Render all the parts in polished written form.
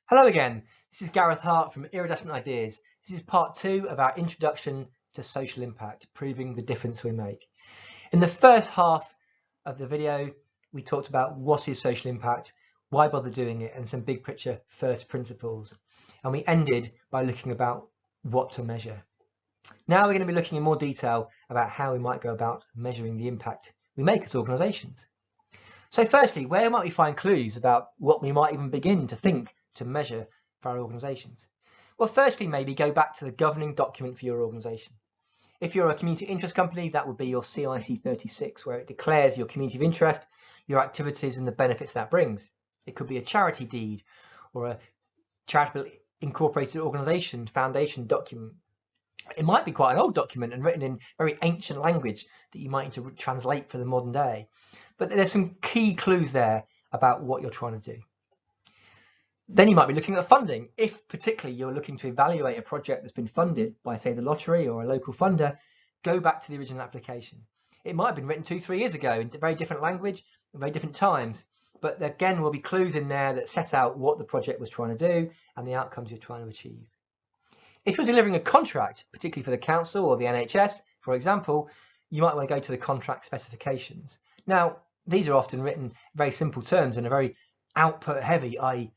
Hello again, this is Gareth Hart from Iridescent Ideas. This is part 2 of our introduction to social impact, proving the difference we make. In the first half of the video, we talked about what is social impact, why bother doing it, and some big picture first principles. And we ended by looking about what to measure. Now we're going to be looking in more detail about how we might go about measuring the impact we make as organisations. So firstly, where might we find clues about what we might even begin to think to measure for our organisations? Well, firstly, maybe go back to the governing document for your organisation. If you're a community interest company, that would be your CIC 36, where it declares your community of interest, your activities and the benefits that brings. It could be a charity deed or a charitable incorporated organisation foundation document. It might be quite an old document and written in very ancient language that you might need to translate for the modern day. But there's some key clues there about what you're trying to do. Then you might be looking at funding. If particularly you're looking to evaluate a project that's been funded by, say, the lottery or a local funder, go back to the original application. It might have been written 2-3 years ago in very different language, at very different times, but again, will be clues in there that set out what the project was trying to do and the outcomes you're trying to achieve. If you're delivering a contract, particularly for the council or the NHS, for example, you might want to go to the contract specifications. Now, these are often written in very simple terms and are very output heavy, i.e.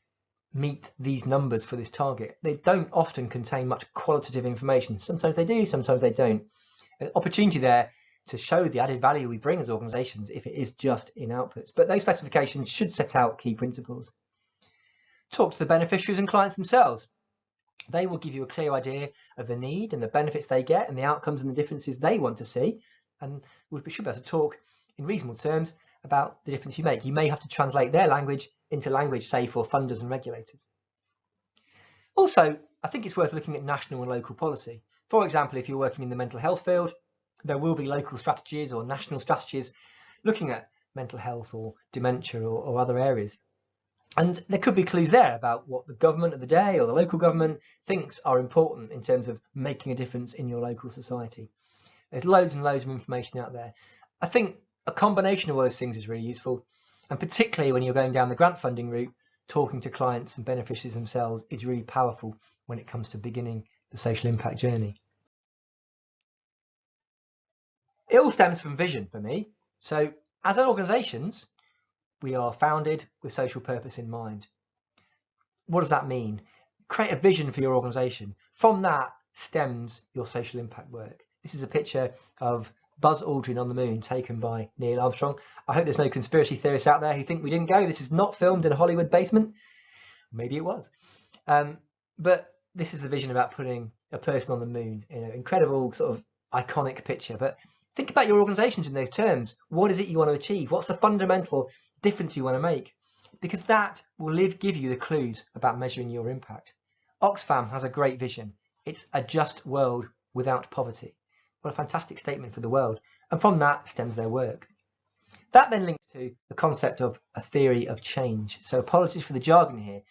meet these numbers for this target. They don't often contain much qualitative information. Sometimes they do, sometimes they don't. An opportunity there to show the added value we bring as organisations if it is just in outputs. But those specifications should set out key principles. Talk to the beneficiaries and clients themselves. They will give you a clear idea of the need and the benefits they get and the outcomes and the differences they want to see. And we should be able to talk in reasonable terms about the difference you make. You may have to translate their language into language, say, for funders and regulators. Also, I think it's worth looking at national and local policy. For example, if you're working in the mental health field, there will be local strategies or national strategies looking at mental health or dementia or other areas. And there could be clues there about what the government of the day or the local government thinks are important in terms of making a difference in your local society. There's loads and loads of information out there. I think a combination of all those things is really useful. And particularly when you're going down the grant funding route, talking to clients and beneficiaries themselves is really powerful when it comes to beginning the social impact journey. It all stems from vision for me. So as organisations, we are founded with social purpose in mind. What does that mean? Create a vision for your organisation. From that stems your social impact work. This is a picture of Buzz Aldrin on the moon taken by Neil Armstrong. I hope there's no conspiracy theorists out there who think we didn't go. This is not filmed in a Hollywood basement. Maybe it was. But this is the vision about putting a person on the moon. You know, incredible sort of iconic picture. But think about your organisations in those terms. What is it you want to achieve? What's the fundamental difference you want to make? Because that will give you the clues about measuring your impact. Oxfam has a great vision. It's a just world without poverty. What a fantastic statement for the world. And from that stems their work. That then links to the concept of a theory of change. So apologies for the jargon here.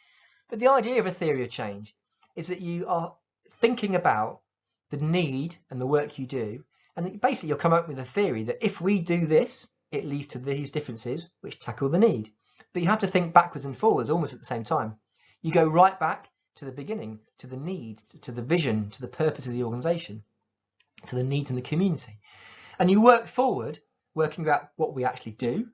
But the idea of a theory of change is that you are thinking about the need and the work you do. And basically you'll come up with a theory that if we do this, it leads to these differences which tackle the need. But you have to think backwards and forwards almost at the same time. You go right back to the beginning, to the need, to the vision, to the purpose of the organisation, to the needs in the community. And you work forward, working out what we actually do,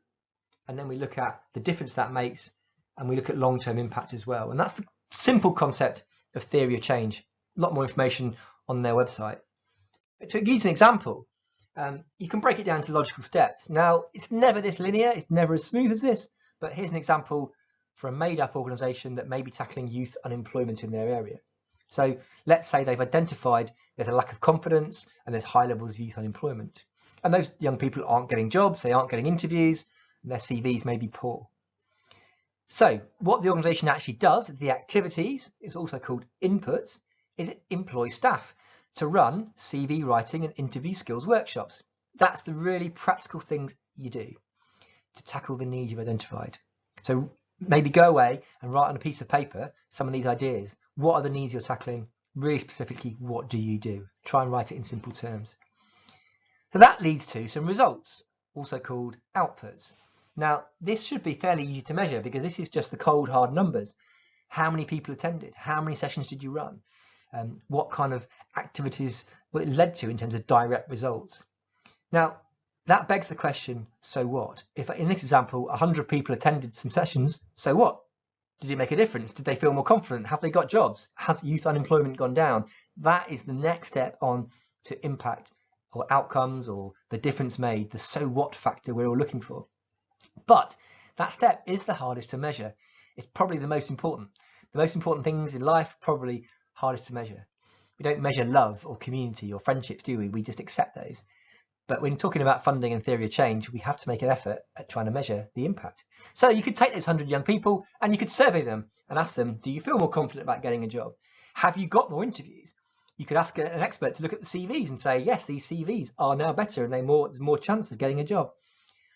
and then we look at the difference that makes, and we look at long-term impact as well. And that's the simple concept of theory of change. A lot more information on their website. But to use an example, you can break it down to logical steps. Now, it's never this linear, it's never as smooth as this, but here's an example for a made-up organisation that may be tackling youth unemployment in their area. So let's say they've identified there's a lack of confidence and there's high levels of youth unemployment. And those young people aren't getting jobs, they aren't getting interviews, and their CVs may be poor. So what the organisation actually does, the activities, is also called inputs, is it employs staff to run CV writing and interview skills workshops. That's the really practical things you do to tackle the need you've identified. So maybe go away and write on a piece of paper some of these ideas. What are the needs you're tackling? Really specifically, what do you do? Try and write it in simple terms. So that leads to some results, also called outputs. Now, this should be fairly easy to measure because this is just the cold, hard numbers. How many people attended? How many sessions did you run? What kind of activities it led to in terms of direct results? Now, that begs the question, so what? If in this example, 100 people attended some sessions, so what? Did it make a difference? Did they feel more confident? Have they got jobs? Has youth unemployment gone down? That is the next step on to impact or outcomes or the difference made, the so what factor we're all looking for. But that step is the hardest to measure. It's probably the most important. The most important things in life, probably hardest to measure. We don't measure love or community or friendships, do we? We just accept those. But when talking about funding and theory of change, we have to make an effort at trying to measure the impact. So you could take those 100 young people and you could survey them and ask them, do you feel more confident about getting a job? Have you got more interviews? You could ask an expert to look at the CVs and say, yes, these CVs are now better and there's more chance of getting a job.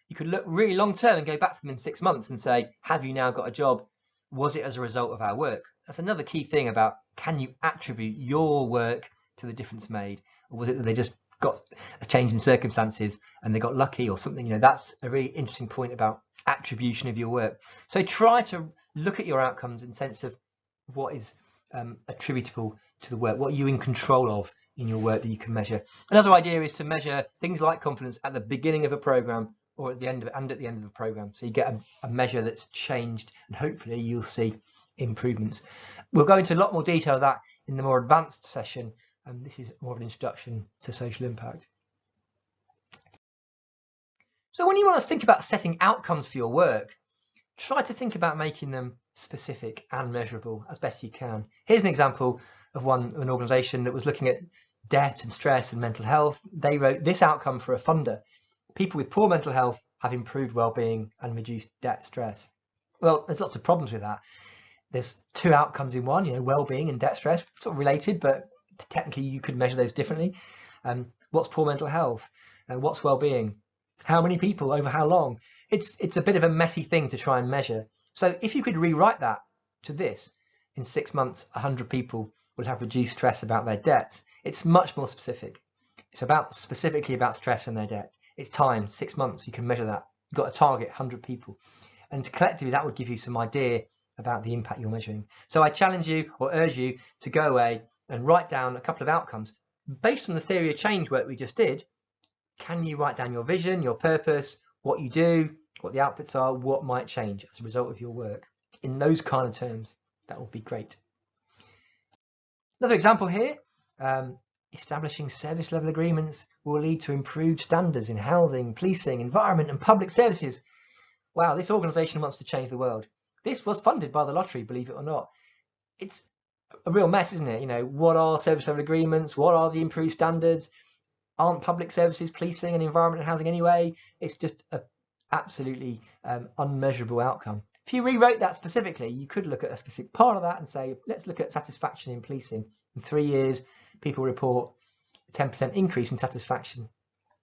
You could look really long term and go back to them in 6 months and say, have you now got a job? Was it as a result of our work? That's another key thing about, can you attribute your work to the difference made? Or was it that they just got a change in circumstances and they got lucky or something? You know, that's a really interesting point about attribution of your work. So try to look at your outcomes in the sense of what is attributable to the work, what are you in control of in your work that you can measure. Another idea is to measure things like confidence at the beginning of a program or at the end of it, and at the end of the program, so you get a measure that's changed and hopefully you'll see improvements. We'll go into a lot more detail of that in the more advanced session, and this is more of an introduction to social impact. So when you want to think about setting outcomes for your work, try to think about making them specific and measurable as best you can. Here's an example of an organisation that was looking at debt and stress and mental health. They wrote this outcome for a funder: people with poor mental health have improved well-being and reduced debt stress. Well, there's lots of problems with that. There's two outcomes in one, you know, well-being and debt stress, sort of related, but technically you could measure those differently. What's poor mental health? What's well-being? How many people over how long? It's a bit of a messy thing to try and measure. So if you could rewrite that to this, in 6 months, 100 people will have reduced stress about their debts. It's much more specific. It's specifically about stress and their debt. It's time, 6 months, you can measure that. You've got a target, 100 people. And collectively, that would give you some idea about the impact you're measuring. So I challenge you or urge you to go away and write down a couple of outcomes. Based on the theory of change work we just did, can you write down your vision, your purpose, what you do, what the outputs are, what might change as a result of your work? In those kind of terms, that would be great. Another example here, establishing service level agreements will lead to improved standards in housing, policing, environment and public services. Wow, this organisation wants to change the world. This was funded by the lottery, believe it or not. It's a real mess, isn't it? You know, what are service level agreements? What are the improved standards? Aren't public services, policing and environment and housing anyway? It's just an absolutely unmeasurable outcome. If you rewrote that specifically, you could look at a specific part of that and say, let's look at satisfaction in policing. In 3 years, people report a 10% increase in satisfaction.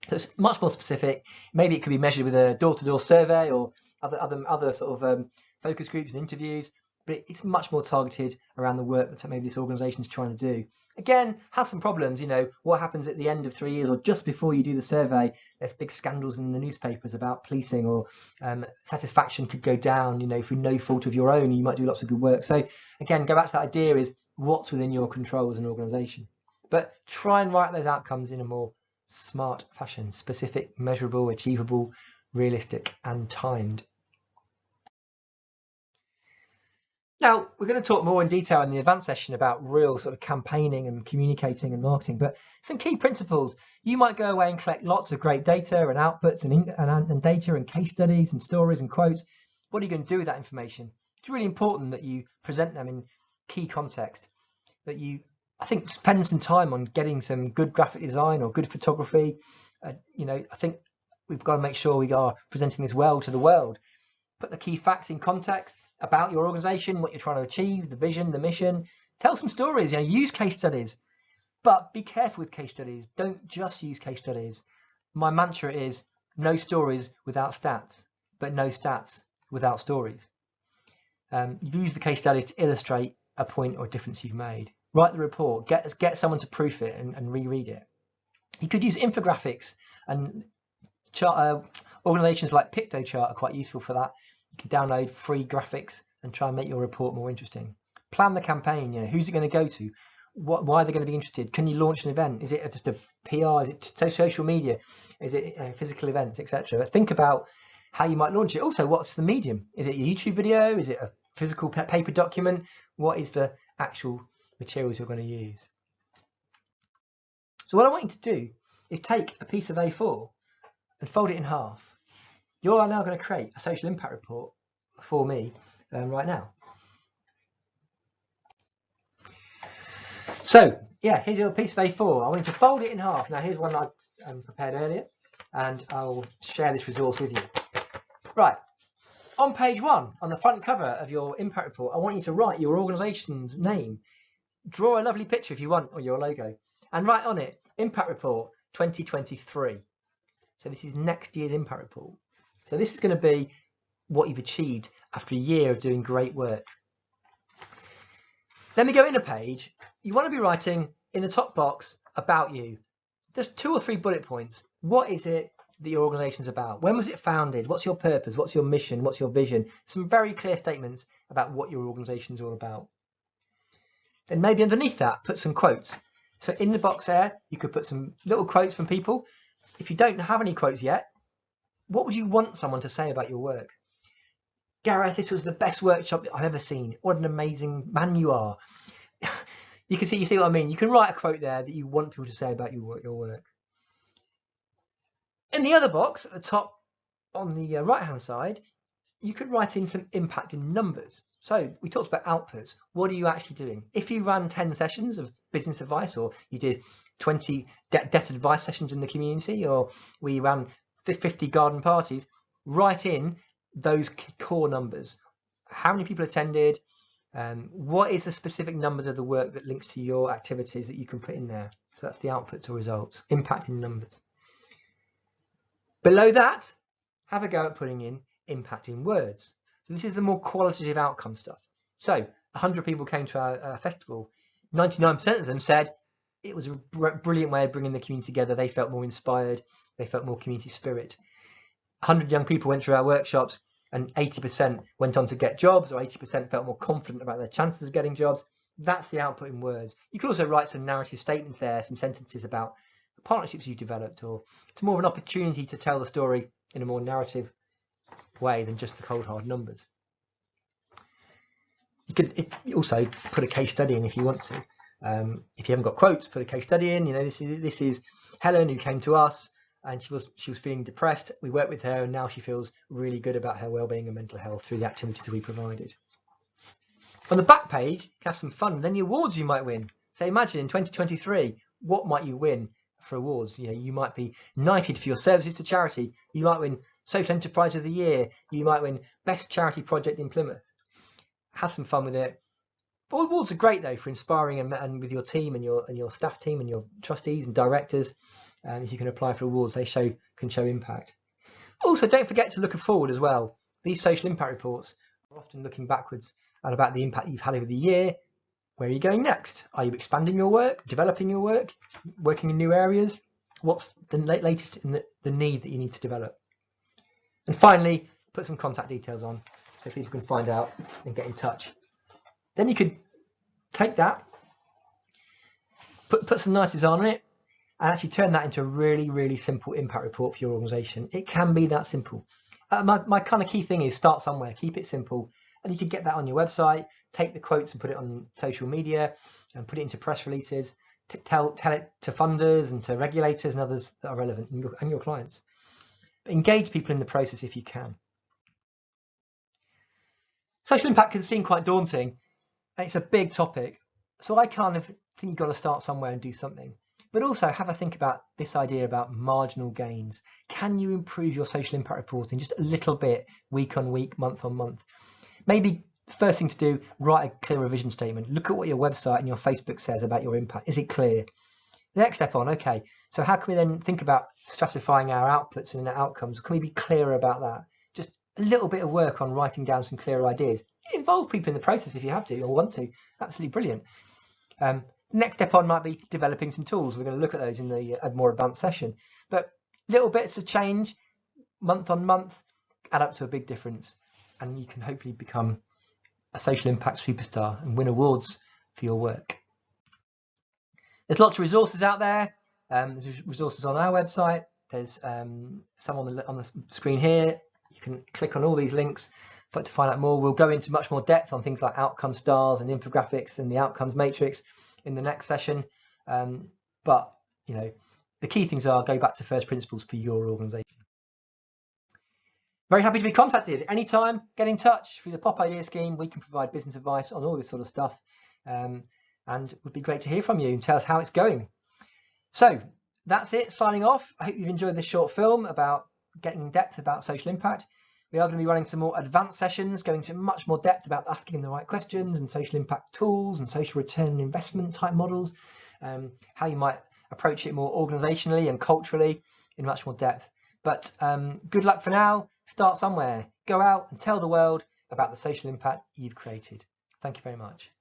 So it's much more specific. Maybe it could be measured with a door-to-door survey or other sort of focus groups and interviews, but it's much more targeted around the work that maybe this organisation is trying to do. Again, has some problems. You know, what happens at the end of 3 years or just before you do the survey? There's big scandals in the newspapers about policing, or satisfaction could go down, you know, through no fault of your own. You might do lots of good work. So again, go back to that idea, is what's within your control as an organisation. But try and write those outcomes in a more smart fashion: specific, measurable, achievable, realistic and timed. Now, we're going to talk more in detail in the advanced session about real sort of campaigning and communicating and marketing, but some key principles. You might go away and collect lots of great data and outputs and data and case studies and stories and quotes. What are you going to do with that information? It's really important that you present them in key context, that you, I think, spend some time on getting some good graphic design or good photography. You know, I think we've got to make sure we are presenting this well to the world. Put the key facts in context about your organisation, what you're trying to achieve, the vision, the mission. Tell some stories, you know, use case studies, but be careful with case studies. Don't just use case studies. My mantra is no stories without stats, but no stats without stories. Use the case study to illustrate a point or difference you've made. Write the report, get someone to proof it and reread it. You could use infographics, and organisations like Pictochart are quite useful for that. You can download free graphics and try and make your report more interesting. Plan the campaign. Who's it going to go to? Why are they going to be interested? Can you launch an event? Is it just a PR? Is it social media? Is it physical events, etc.? Think about how you might launch it. Also, what's the medium? Is it a YouTube video? Is it a physical paper document? What is the actual materials you're going to use? So what I want you to do is take a piece of A4 and fold it in half. You are now going to create a social impact report for me right now. So yeah, here's your piece of A4. I want you to fold it in half. Now here's one I prepared earlier, and I'll share this resource with you. Right, on page 1, on the front cover of your impact report, I want you to write your organisation's name. Draw a lovely picture if you want, or your logo, and write on it, Impact Report 2023. So this is next year's impact report. So this is going to be what you've achieved after a year of doing great work. Let me go in a page. You want to be writing in the top box about you. There's 2 or 3 bullet points. What is it that your organisation's about? When was it founded? What's your purpose? What's your mission? What's your vision? Some very clear statements about what your organisation's all about. And maybe underneath that, put some quotes. So in the box there, you could put some little quotes from people. If you don't have any quotes yet, what would you want someone to say about your work? Gareth, this was the best workshop I've ever seen. What an amazing man you are. You see what I mean? You can write a quote there that you want people to say about your work. In the other box at the top on the right hand side, you could write in some impact in numbers. So we talked about outputs. What are you actually doing? If you ran 10 sessions of business advice, or you did 20 debt advice sessions in the community, or we ran 50 garden parties, write in those core numbers. How many people attended? What is the specific numbers of the work that links to your activities that you can put in there? So that's the outputs or results, impact in numbers. Below that, have a go at putting in impact in words. So this is the more qualitative outcome stuff. So 100 people came to our festival. 99% of them said it was a brilliant way of bringing the community together. They felt more inspired. They felt more community spirit. 100 young people went through our workshops, and 80% went on to get jobs, or 80% felt more confident about their chances of getting jobs. That's the output in words. You could also write some narrative statements there, some sentences about partnerships you've developed, or it's more of an opportunity to tell the story in a more narrative way than just the cold hard numbers. You could also put a case study in if you want to. If you haven't got quotes, put a case study in. This is Helen, who came to us, and she was feeling depressed. We worked with her, and now she feels really good about her well-being and mental health through the activities that we provided. On the back page, you can have some fun. Then the awards you might win. So imagine in 2023, what might you win for awards? You might be knighted for your services to charity. You might win Social Enterprise of the Year. You might win Best Charity Project in Plymouth. Have some fun with it. All awards are great though for inspiring and with your team and your staff team and your trustees and directors. If you can apply for awards, they can show impact. Also, don't forget to look forward as well. These social impact reports are often looking backwards and about the impact you've had over the year. Where are you going next? Are you expanding your work, developing your work, working in new areas? What's the latest in the need that you need to develop? And finally, put some contact details on so people can find out and get in touch. Then you could take that, put some nice design on it, and actually turn that into a really, really simple impact report for your organisation. It can be that simple. My kind of key thing is start somewhere, keep it simple, and you could get that on your website, take the quotes and put it on social media, and put it into press releases, tell it to funders and to regulators and others that are relevant, and your clients. But engage people in the process if you can. Social impact can seem quite daunting. It's a big topic, so I kind of think you've got to start somewhere and do something. But also have a think about this idea about marginal gains. Can you improve your social impact reporting just a little bit, week on week, month on month? Maybe the first thing to do, write a clear vision statement. Look at what your website and your Facebook says about your impact. Is it clear? The next step on, okay, so how can we then think about stratifying our outputs and our outcomes? Can we be clearer about that? Just a little bit of work on writing down some clearer ideas. Involve people in the process if you have to or want to. Absolutely brilliant. Next step on might be developing some tools. We're going to look at those in the more advanced session. But little bits of change, month on month, add up to a big difference. And you can hopefully become a social impact superstar and win awards for your work. There's lots of resources out there. There's resources on our website. There's some on the screen here. You can click on all these links to find out more. We'll go into much more depth on things like outcome stars and infographics and the outcomes matrix in the next session. But you know, the key things are go back to first principles for your organisation. Very happy to be contacted anytime. Get in touch through the Pop Idea Scheme. We can provide business advice on all this sort of stuff, and it would be great to hear from you and tell us how it's going. So that's it, signing off. I hope you've enjoyed this short film about getting in depth about social impact. We are going to be running some more advanced sessions, going into much more depth about asking the right questions and social impact tools and social return investment type models, how you might approach it more organisationally and culturally in much more depth. But good luck for now. Start somewhere. Go out and tell the world about the social impact you've created. Thank you very much.